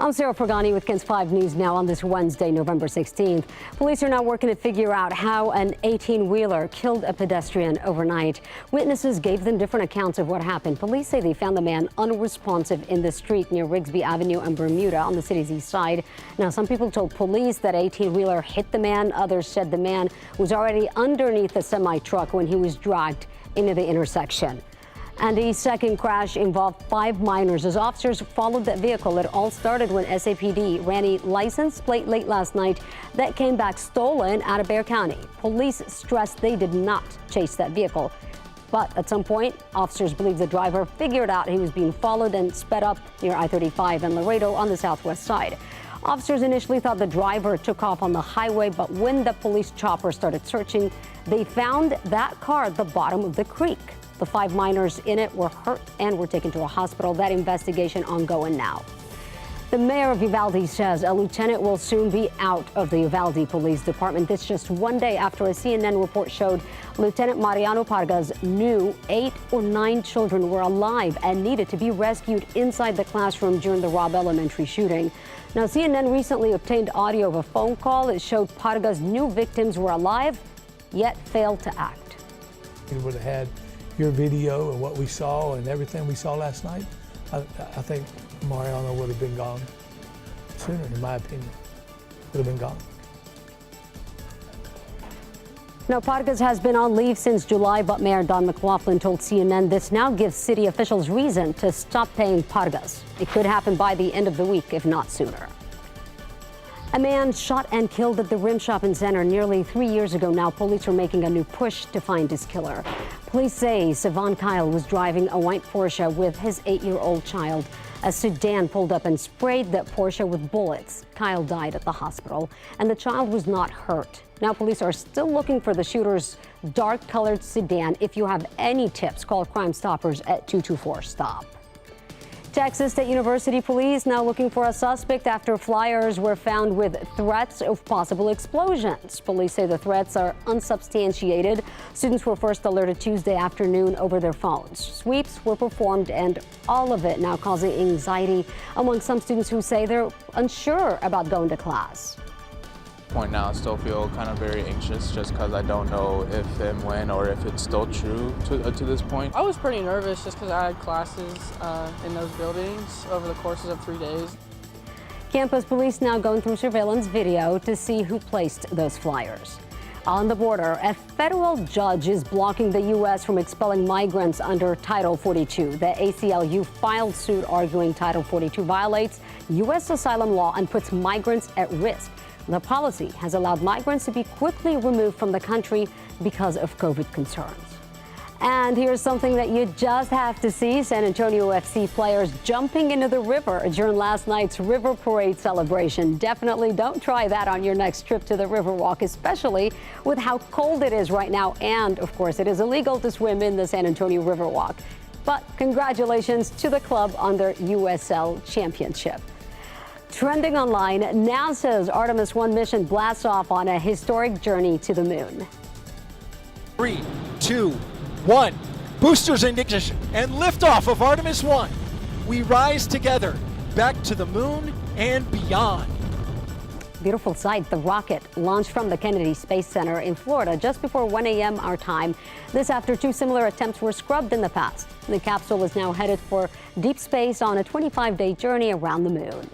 I'm Sarah Pagani with KENS 5 News Now on this Wednesday, November 16th. Police are now working to figure out how an 18-wheeler killed a pedestrian overnight. Witnesses gave them different accounts of what happened. Police say they found the man unresponsive in the street near Rigsby Avenue and Bermuda on the city's east side. Now, some people told police that 18-wheeler hit the man. Others said the man was already underneath the semi-truck when he was dragged into the intersection. And a second crash involved 5 minors as officers followed that vehicle. It all started when SAPD ran a license plate late last night that came back stolen out of Bexar County. Police stressed they did not chase that vehicle. But at some point, officers believe the driver figured out he was being followed and sped up near I-35 and Laredo on the southwest side. Officers initially thought the driver took off on the highway, but when the police chopper started searching, they found that car at the bottom of the creek. The 5 minors in it were hurt and were taken to a hospital. That investigation ongoing now. The mayor of Uvalde says a lieutenant will soon be out of the Uvalde Police Department. This just one day after a CNN report showed Lieutenant Mariano Pargas knew 8 or 9 children were alive and needed to be rescued inside the classroom during the Robb Elementary shooting. Now, CNN recently obtained audio of a phone call that showed Pargas knew victims were alive, yet failed to act. We would have had your video and what we saw and everything we saw last night. I think Mariano would have been gone sooner, in my opinion. Would have been gone. Now, Pargas has been on leave since July, but Mayor Don McLaughlin told CNN this now gives city officials reason to stop paying Pargas. It could happen by the end of the week, if not sooner. A man shot and killed at the Rim Shopping Center nearly 3 years ago. Now, police are making a new push to find his killer. Police say Savon Kyle was driving a white Porsche with his 8-year-old child. A sedan pulled up and sprayed that Porsche with bullets. Kyle died at the hospital, and the child was not hurt. Now, police are still looking for the shooter's dark-colored sedan. If you have any tips, call Crime Stoppers at 224-STOP. Texas State University police now looking for a suspect after flyers were found with threats of possible explosions. Police say the threats are unsubstantiated. Students were first alerted Tuesday afternoon over their phones. Sweeps were performed, and all of it now causing anxiety among some students who say they're unsure about going to class. Point now, I still feel kind of very anxious just because I don't know if and when or if it's still true to this point. I was pretty nervous just because I had classes in those buildings over the courses of 3 days. Campus police now going through surveillance video to see who placed those flyers. On the border, a federal judge is blocking the U.S. from expelling migrants under Title 42. The ACLU filed suit arguing Title 42 violates U.S. asylum law and puts migrants at risk. The policy has allowed migrants to be quickly removed from the country because of COVID concerns. And here's something that you just have to see. San Antonio FC players jumping into the river during last night's River Parade celebration. Definitely don't try that on your next trip to the Riverwalk, especially with how cold it is right now. And, of course, it is illegal to swim in the San Antonio Riverwalk. But congratulations to the club on their USL championship. Trending online, NASA's Artemis 1 mission blasts off on a historic journey to the moon. 3, 2, 1. Boosters in ignition and liftoff of Artemis 1. We rise together back to the moon and beyond. Beautiful sight. The rocket launched from the Kennedy Space Center in Florida just before 1 a.m. our time. This after 2 similar attempts were scrubbed in the past. The capsule is now headed for deep space on a 25-day journey around the moon.